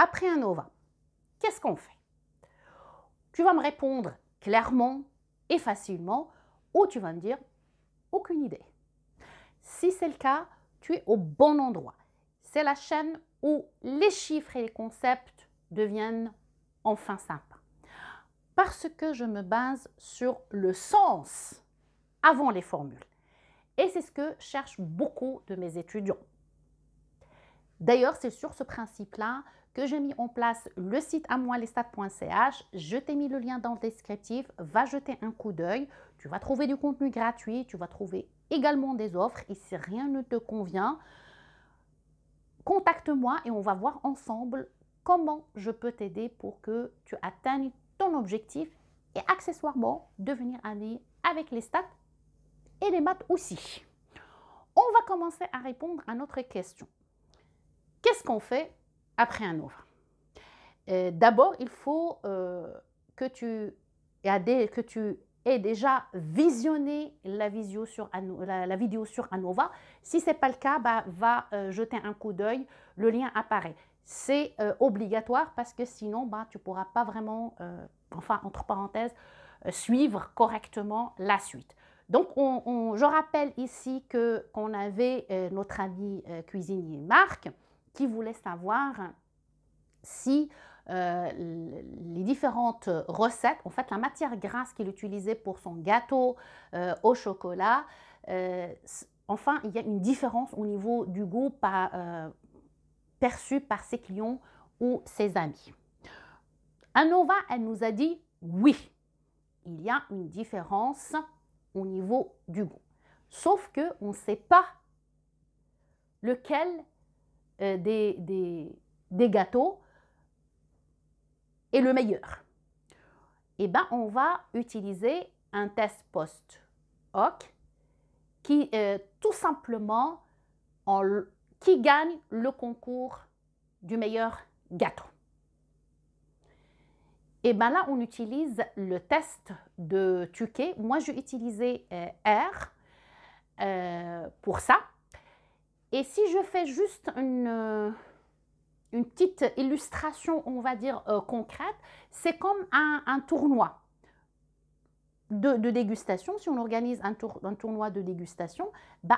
après ANOVA, qu'est-ce qu'on fait? Tu vas me répondre clairement et facilement ou tu vas me dire aucune idée. Si c'est le cas, tu es au bon endroit. C'est la chaîne où les chiffres et les concepts deviennent enfin simples. Parce que je me base sur le sens avant les formules. Et c'est ce que cherchent beaucoup de mes étudiants. D'ailleurs, c'est sur ce principe-là que j'ai mis en place le site amoilestats.ch. Je t'ai mis le lien dans le descriptif. Va jeter un coup d'œil. Tu vas trouver du contenu gratuit. Tu vas trouver également des offres. Et si rien ne te convient, contacte-moi et on va voir ensemble comment je peux t'aider pour que tu atteignes ton objectif et accessoirement devenir ami avec les stats et les maths aussi. On va commencer à répondre à notre question. Qu'est-ce qu'on fait après ANOVA? D'abord, il faut que tu aies déjà visionné la vidéo sur ANOVA. Si ce n'est pas le cas, va jeter un coup d'œil, le lien apparaît. C'est obligatoire parce que sinon, tu ne pourras pas vraiment, enfin, entre parenthèses, suivre correctement la suite. Donc, je rappelle ici qu'on avait notre ami cuisinier Marc qui voulait savoir si les différentes recettes, en fait la matière grasse qu'il utilisait pour son gâteau au chocolat, enfin il y a une différence au niveau du goût perçu par ses clients ou ses amis. ANOVA, elle nous a dit oui, il y a une différence au niveau du goût. Sauf qu'on ne sait pas lequel des gâteaux est le meilleur. Eh bien, on va utiliser un test post-hoc qui tout simplement qui gagne le concours du meilleur gâteau. Et bien là, on utilise le test de Tukey. Moi, j'ai utilisé R pour ça. Et si je fais juste une petite illustration, on va dire, concrète, c'est comme un tournoi de dégustation. Si on organise un tournoi de dégustation,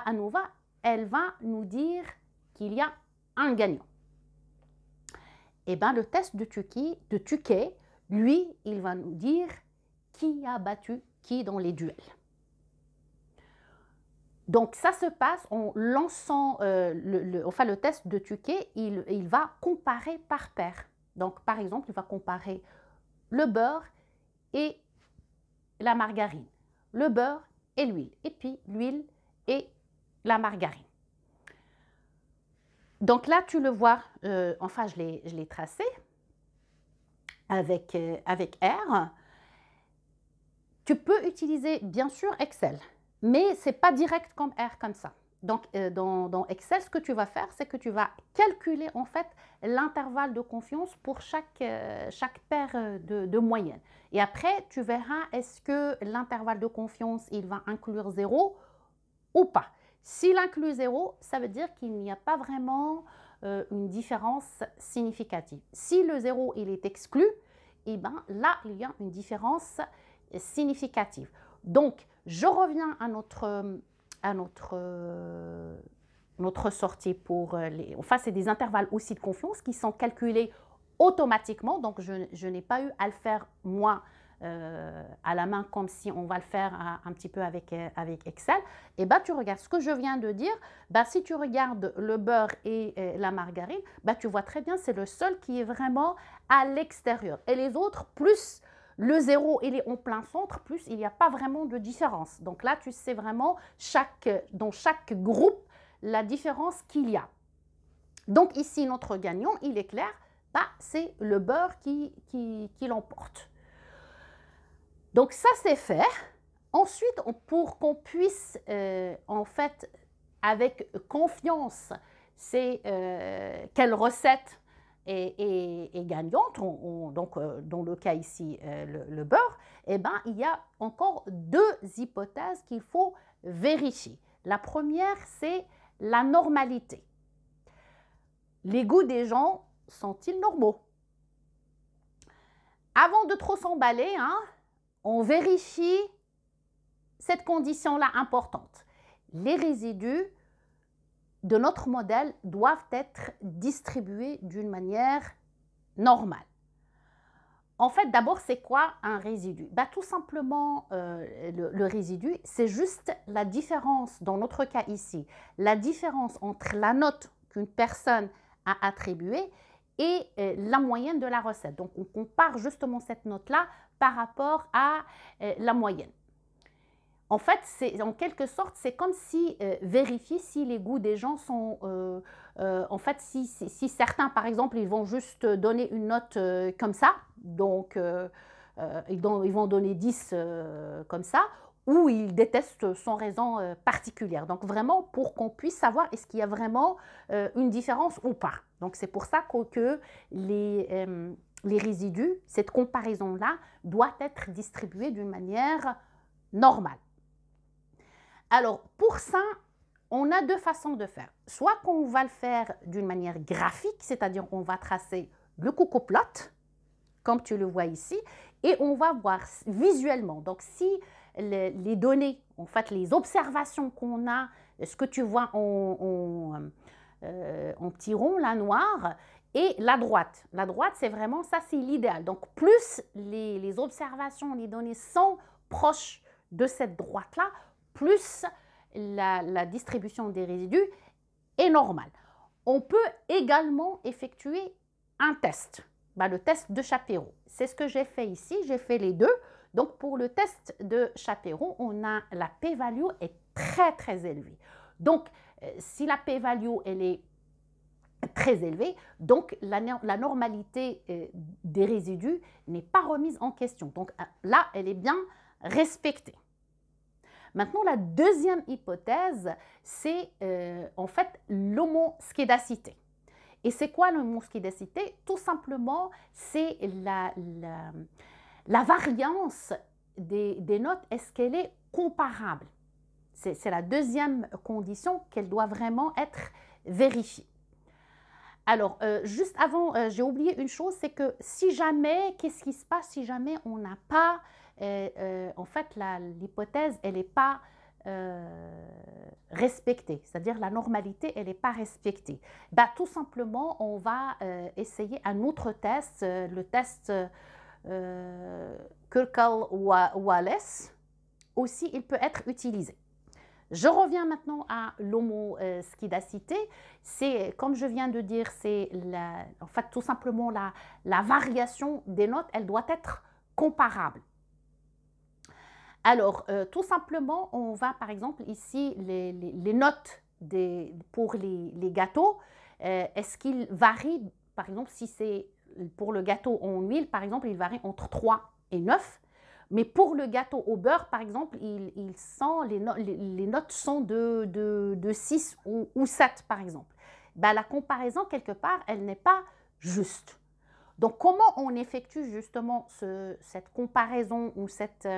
ANOVA, elle va nous dire qu'il y a un gagnant. Et bien, le test de Tukey, lui, il va nous dire qui a battu qui dans les duels. Donc, ça se passe en lançant le test de Tukey, il va comparer par paire. Donc, par exemple, il va comparer le beurre et la margarine, le beurre et l'huile, et puis l'huile et la margarine. Donc là, tu le vois, enfin, je l'ai tracé avec R. Tu peux utiliser, bien sûr, Excel. Mais ce n'est pas direct comme R comme ça. Donc, dans Excel, ce que tu vas faire, c'est que tu vas calculer en fait l'intervalle de confiance pour chaque paire de moyenne. Et après, tu verras est-ce que l'intervalle de confiance, il va inclure 0 ou pas. S'il inclut 0, ça veut dire qu'il n'y a pas vraiment une différence significative. Si le 0, il est exclu, et bien là, il y a une différence significative. Donc, je reviens à notre sortie pour les... Enfin, c'est des intervalles aussi de confiance qui sont calculés automatiquement. Donc, je n'ai pas eu à le faire moi à la main comme si on va le faire un petit peu avec Excel. Et tu regardes ce que je viens de dire. Si tu regardes le beurre et la margarine, tu vois très bien, c'est le seul qui est vraiment à l'extérieur. Et les autres, plus le 0, il est en plein centre, plus il n'y a pas vraiment de différence. Donc là, tu sais vraiment dans chaque groupe la différence qu'il y a. Donc ici, notre gagnant, il est clair, c'est le beurre qui l'emporte. Donc ça, c'est fait. Ensuite, pour qu'on puisse, en fait, avec confiance, c'est quelle recette est gagnante, donc dans le cas ici, le beurre, il y a encore deux hypothèses qu'il faut vérifier. La première, c'est la normalité. Les goûts des gens sont-ils normaux? Avant de trop s'emballer, hein, on vérifie cette condition-là importante. Les résidus de notre modèle doivent être distribués d'une manière normale. En fait, d'abord, c'est quoi un résidu? Bah, tout simplement, le résidu, c'est juste la différence, dans notre cas ici, la différence entre la note qu'une personne a attribuée et la moyenne de la recette. Donc, on compare justement cette note-là par rapport à la moyenne. En fait, en quelque sorte, c'est comme si vérifier si les goûts des gens sont... en fait, si certains, par exemple, ils vont juste donner une note comme ça, donc ils vont donner 10 comme ça, ou ils détestent sans raison particulière. Donc, vraiment, pour qu'on puisse savoir est-ce qu'il y a vraiment une différence ou pas. Donc, c'est pour ça que les résidus, cette comparaison-là, doit être distribuée d'une manière normale. Alors, pour ça, on a deux façons de faire. Soit qu'on va le faire d'une manière graphique, c'est-à-dire on va tracer le coco-plot, comme tu le vois ici, et on va voir visuellement. Donc, si les données, en fait, les observations qu'on a, ce que tu vois en petit rond, là, noir, et la droite. La droite, c'est vraiment ça, c'est l'idéal. Donc, plus les observations, les données sont proches de cette droite-là, plus la distribution des résidus est normale. On peut également effectuer un test, le test de Shapiro. C'est ce que j'ai fait ici, j'ai fait les deux. Donc, pour le test de Shapiro, on a la p-value est très, très élevée. Donc, si la p-value, elle est très élevée, donc la normalité des résidus n'est pas remise en question. Donc, là, elle est bien respectée. Maintenant, la deuxième hypothèse, c'est en fait l'homoscédacité. Et c'est quoi l'homoscédacité? Tout simplement, c'est la variance des notes. Est-ce qu'elle est comparable? C'est la deuxième condition qu'elle doit vraiment être vérifiée. Alors, juste avant, j'ai oublié une chose, c'est que si jamais, qu'est-ce qui se passe si jamais on n'a pas... en fait, l'hypothèse, elle n'est pas respectée, c'est-à-dire la normalité, elle n'est pas respectée. Tout simplement, on va essayer un autre test, le test Kirkland-Wallace. Aussi, il peut être utilisé. Je reviens maintenant à l'homoscédacité. C'est, comme je viens de dire, c'est en fait tout simplement la variation des notes, elle doit être comparable. Alors, tout simplement, on va par exemple ici, les notes pour les gâteaux, est-ce qu'ils varient, par exemple, si c'est pour le gâteau en huile, par exemple, il varie entre 3 et 9. Mais pour le gâteau au beurre, par exemple, les notes sont de 6 ou 7, par exemple. La comparaison, quelque part, elle n'est pas juste. Donc, comment on effectue justement cette comparaison ou cette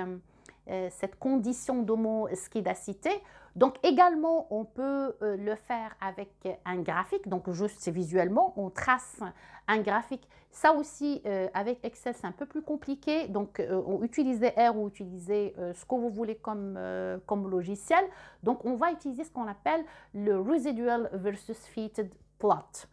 condition d'homoscédacité? Donc, également, on peut le faire avec un graphique. Donc, juste, c'est visuellement, on trace un graphique. Ça aussi, avec Excel, c'est un peu plus compliqué. Donc, on utilisait R ou utilisez ce que vous voulez comme logiciel. Donc, on va utiliser ce qu'on appelle le Residual versus Fitted Plot.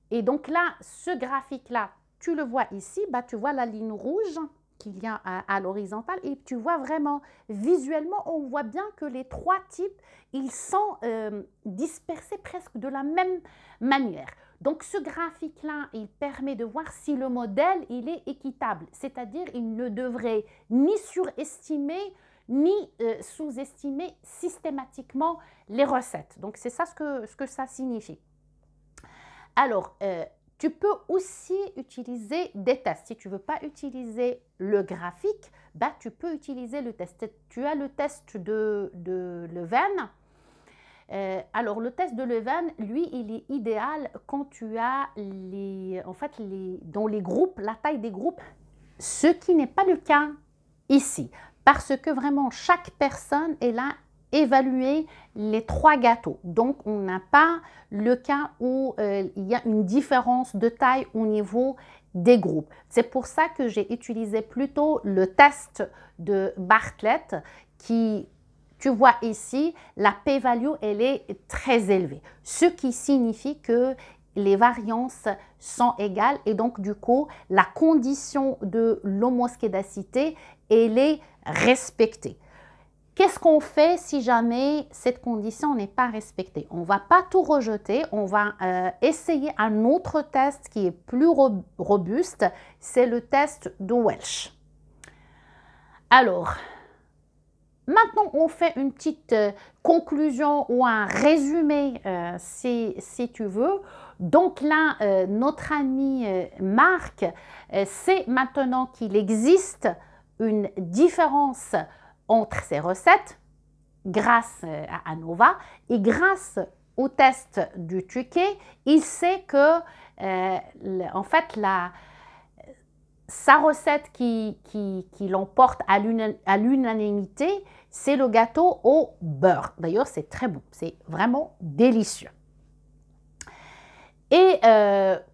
Et donc là, ce graphique-là, tu le vois ici, tu vois la ligne rouge qu'il y a à l'horizontale et tu vois vraiment, visuellement, on voit bien que les trois types, ils sont dispersés presque de la même manière. Donc, ce graphique-là, il permet de voir si le modèle, il est équitable, c'est-à-dire il ne devrait ni surestimer, ni sous-estimer systématiquement les recettes. Donc, c'est ça ce que ça signifie. Alors, tu peux aussi utiliser des tests. Si tu ne veux pas utiliser le graphique, tu peux utiliser le test. Tu as le test de Leuven. Alors, le test de Leuven, lui, il est idéal quand tu as dans les groupes, la taille des groupes, ce qui n'est pas le cas ici. Parce que vraiment, chaque personne, elle a évaluer les 3 gâteaux. Donc, on n'a pas le cas où il y a une différence de taille au niveau des groupes. C'est pour ça que j'ai utilisé plutôt le test de Bartlett qui, tu vois ici, la p-value, elle est très élevée. Ce qui signifie que les variances sont égales et donc du coup, la condition de l'homoscédacité, elle est respectée. Qu'est-ce qu'on fait si jamais cette condition n'est pas respectée? On ne va pas tout rejeter, on va essayer un autre test qui est plus robuste, c'est le test de Welch. Alors, maintenant on fait une petite conclusion ou un résumé si tu veux. Donc là, notre ami Marc sait maintenant qu'il existe une différence entre ces recettes grâce à ANOVA et grâce au test du Tukey, il sait que en fait sa recette qui l'emporte à l'unanimité, c'est le gâteau au beurre. D'ailleurs, c'est très bon, c'est vraiment délicieux. Et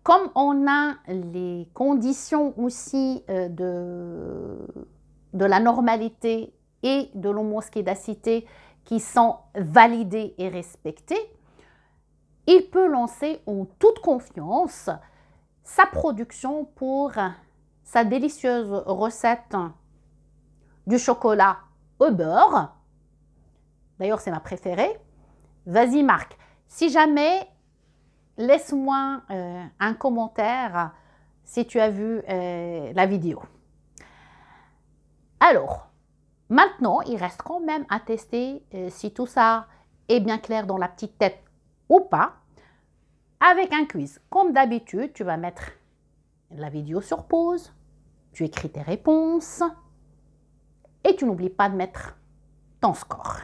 comme on a les conditions aussi de la normalité et de l'homoscédacité qui sont validées et respectées, il peut lancer en toute confiance sa production pour sa délicieuse recette du chocolat au beurre. D'ailleurs, c'est ma préférée. Vas-y, Marc. Si jamais, laisse-moi un commentaire si tu as vu la vidéo. Alors, maintenant, il reste quand même à tester si tout ça est bien clair dans la petite tête ou pas, avec un quiz. Comme d'habitude, tu vas mettre la vidéo sur pause, tu écris tes réponses et tu n'oublies pas de mettre ton score.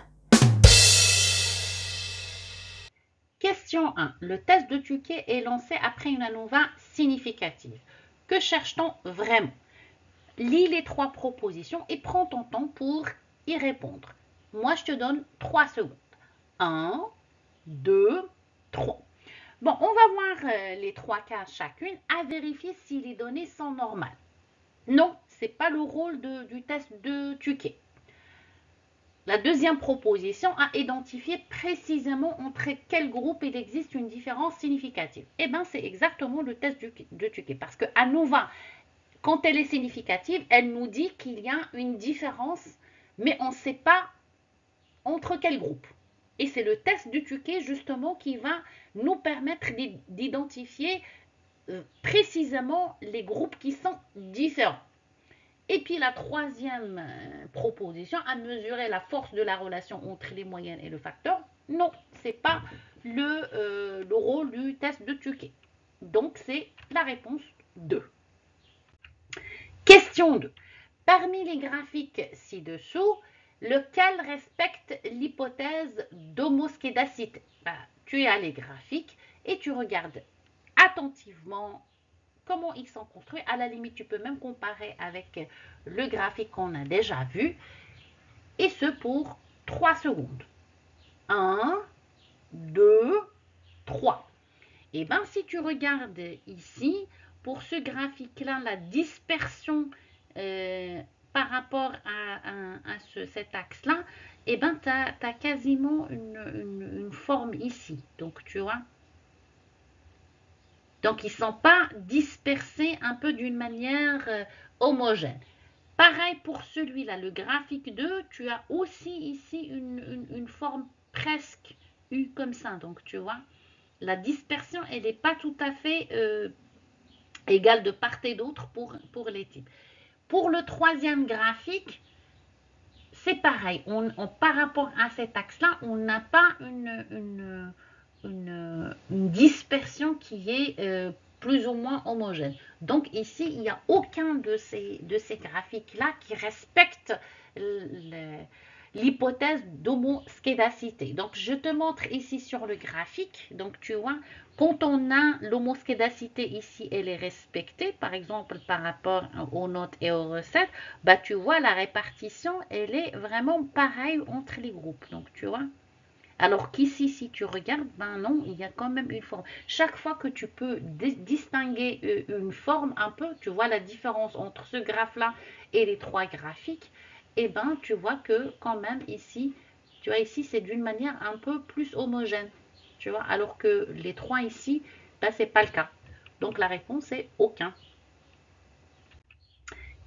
Question 1. Le test de Tukey est lancé après une ANOVA significative. Que cherche-t-on vraiment? Lis les 3 propositions et prends ton temps pour y répondre. Moi, je te donne 3 secondes. 1, 2, 3. Bon, on va voir les 3 cas chacune à vérifier si les données sont normales. Non, ce n'est pas le rôle du test de Tukey. La deuxième proposition a identifié précisément entre quels groupes il existe une différence significative. Eh bien, c'est exactement le test de Tukey. Parce que ANOVA, quand elle est significative, elle nous dit qu'il y a une différence, mais on ne sait pas entre quels groupes. Et c'est le test du Tukey, justement, qui va nous permettre d'identifier précisément les groupes qui sont différents. Et puis la troisième proposition, à mesurer la force de la relation entre les moyennes et le facteur. Non, ce n'est pas le rôle du test de Tukey. Donc, c'est la réponse 2. Question 2. Parmi les graphiques ci-dessous, lequel respecte l'hypothèse d'homoscédacité? Tu as les graphiques et tu regardes attentivement comment ils sont construits. À la limite, tu peux même comparer avec le graphique qu'on a déjà vu. Et ce pour 3 secondes. 1, 2, 3. Et bien, si tu regardes ici, pour ce graphique-là, la dispersion par rapport à cet axe-là, et bien, tu as quasiment une forme ici. Donc, tu vois. Donc, ils ne sont pas dispersés un peu d'une manière homogène. Pareil pour celui-là, le graphique 2, tu as aussi ici une forme presque U comme ça. Donc, tu vois, la dispersion, elle n'est pas tout à fait égale de part et d'autre pour les types. Pour le troisième graphique, c'est pareil. Par rapport à cet axe-là, on n'a pas une dispersion qui est plus ou moins homogène. Donc ici, il n'y a aucun de ces graphiques-là qui respecte l'hypothèse d'homoscédacité. Donc, je te montre ici sur le graphique. Donc, tu vois, quand on a l'homoscédacité ici, elle est respectée, par exemple, par rapport aux notes et aux recettes, bah, tu vois, la répartition, elle est vraiment pareille entre les groupes. Donc, tu vois. Alors qu'ici, si tu regardes, ben non, il y a quand même une forme. Chaque fois que tu peux distinguer une forme un peu, tu vois la différence entre ce graphe-là et les trois graphiques, et ben tu vois que quand même ici, tu vois ici, c'est d'une manière un peu plus homogène, tu vois, alors que les trois ici, ben c'est pas le cas. Donc la réponse est aucun.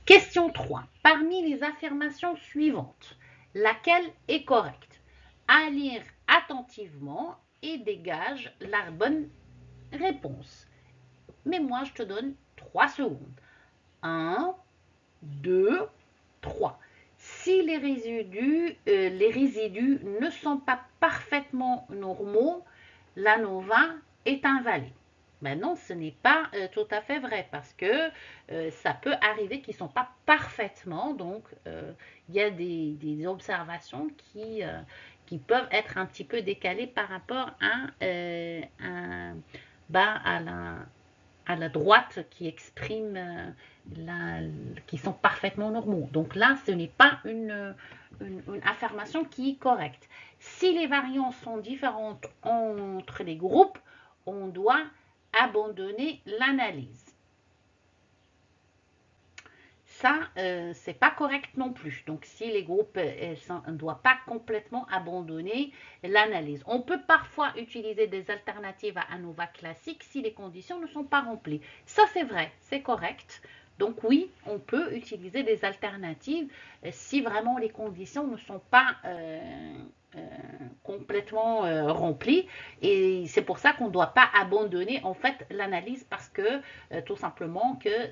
Question 3. Parmi les affirmations suivantes, laquelle est correcte? À lire attentivement et dégage la bonne réponse. Mais moi, je te donne 3 secondes. 1, 2, 3. Si les résidus ne sont pas parfaitement normaux, l'ANOVA est invalide. Ben non, ce n'est pas tout à fait vrai parce que ça peut arriver qu'ils ne sont pas parfaitement. Donc, il y a des observations qui peuvent être un petit peu décalées par rapport à la droite qui exprime qui sont parfaitement normaux. Donc là, ce n'est pas une affirmation qui est correcte. Si les variances sont différentes entre les groupes, on doit abandonner l'analyse. Ça, c'est pas correct non plus. Donc, si les groupes ne doivent pas complètement abandonner l'analyse. On peut parfois utiliser des alternatives à ANOVA classique si les conditions ne sont pas remplies. Ça, c'est vrai, c'est correct. Donc oui, on peut utiliser des alternatives si vraiment les conditions ne sont pas complètement remplies. Et c'est pour ça qu'on ne doit pas abandonner en fait l'analyse parce que tout simplement que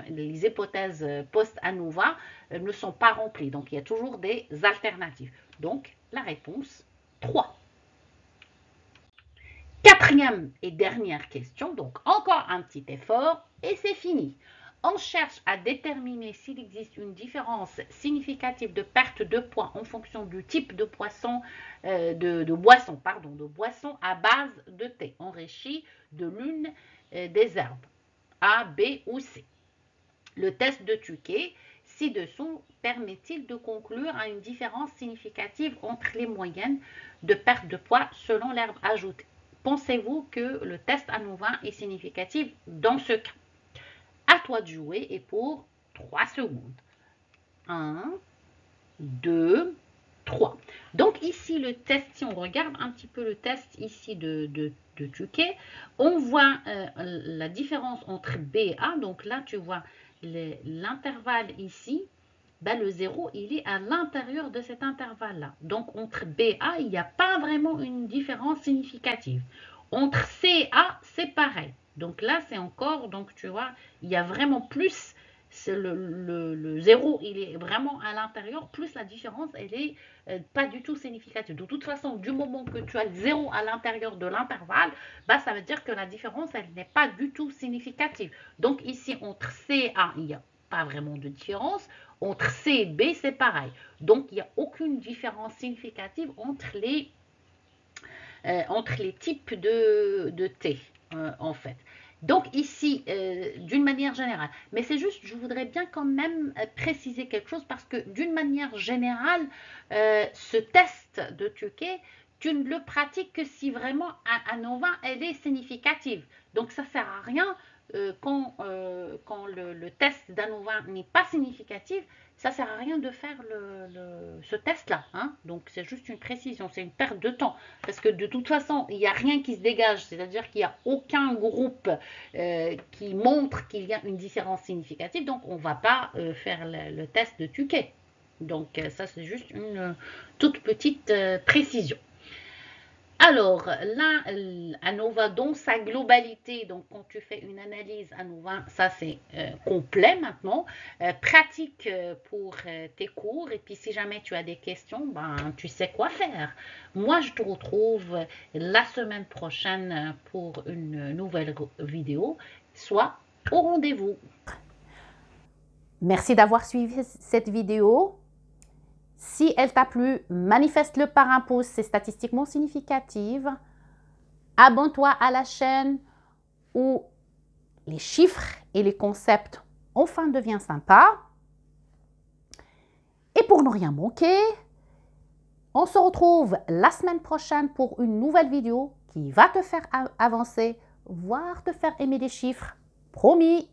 les hypothèses post-ANOVA ne sont pas remplies. Donc il y a toujours des alternatives. Donc la réponse 3. Quatrième et dernière question, donc encore un petit effort et c'est fini. On cherche à déterminer s'il existe une différence significative de perte de poids en fonction du type de boisson à base de thé enrichi de l'une des herbes A, B ou C. Le test de Tukey ci-dessous permet-il de conclure à une différence significative entre les moyennes de perte de poids selon l'herbe ajoutée? Pensez-vous que le test ANOVA est significatif dans ce cas? À toi de jouer et pour 3 secondes. 1, 2, 3. Donc ici, le test, si on regarde un petit peu le test ici de Tukey, on voit la différence entre B et A. Donc là, tu vois l'intervalle ici. Ben, le 0, il est à l'intérieur de cet intervalle-là. Donc, entre B et A, il n'y a pas vraiment une différence significative. Entre C et A, c'est pareil. Donc là, c'est encore, donc tu vois, il y a vraiment plus, le 0, il est vraiment à l'intérieur, plus la différence, elle est pas du tout significative. De toute façon, du moment que tu as le 0 à l'intérieur de l'intervalle, bah, ça veut dire que la différence, elle n'est pas du tout significative. Donc ici, entre C et A, il n'y a pas vraiment de différence. Entre C et B, c'est pareil. Donc, il n'y a aucune différence significative entre les types de thé, en fait. Donc ici, d'une manière générale, mais c'est juste, je voudrais bien quand même préciser quelque chose parce que d'une manière générale, ce test de Tukey, tu ne le pratiques que si vraiment ANOVA, elle est significative. Donc ça ne sert à rien quand le test d'ANOVA n'est pas significatif, ça ne sert à rien de faire ce test-là. Hein. Donc c'est juste une précision, c'est une perte de temps. Parce que de toute façon, il n'y a rien qui se dégage, c'est-à-dire qu'il n'y a aucun groupe qui montre qu'il y a une différence significative, donc on ne va pas faire le test de Tukey. Donc ça, c'est juste une toute petite précision. Alors là, ANOVA dans sa globalité, donc quand tu fais une analyse ANOVA, ça c'est complet maintenant. Pratique pour tes cours et puis si jamais tu as des questions, ben tu sais quoi faire. Moi, je te retrouve la semaine prochaine pour une nouvelle vidéo. Sois au rendez-vous. Merci d'avoir suivi cette vidéo. Si elle t'a plu, manifeste-le par un pouce, c'est statistiquement significatif. Abonne-toi à la chaîne où les chiffres et les concepts enfin deviennent sympas. Et pour ne rien manquer, on se retrouve la semaine prochaine pour une nouvelle vidéo qui va te faire avancer, voire te faire aimer les chiffres. Promis!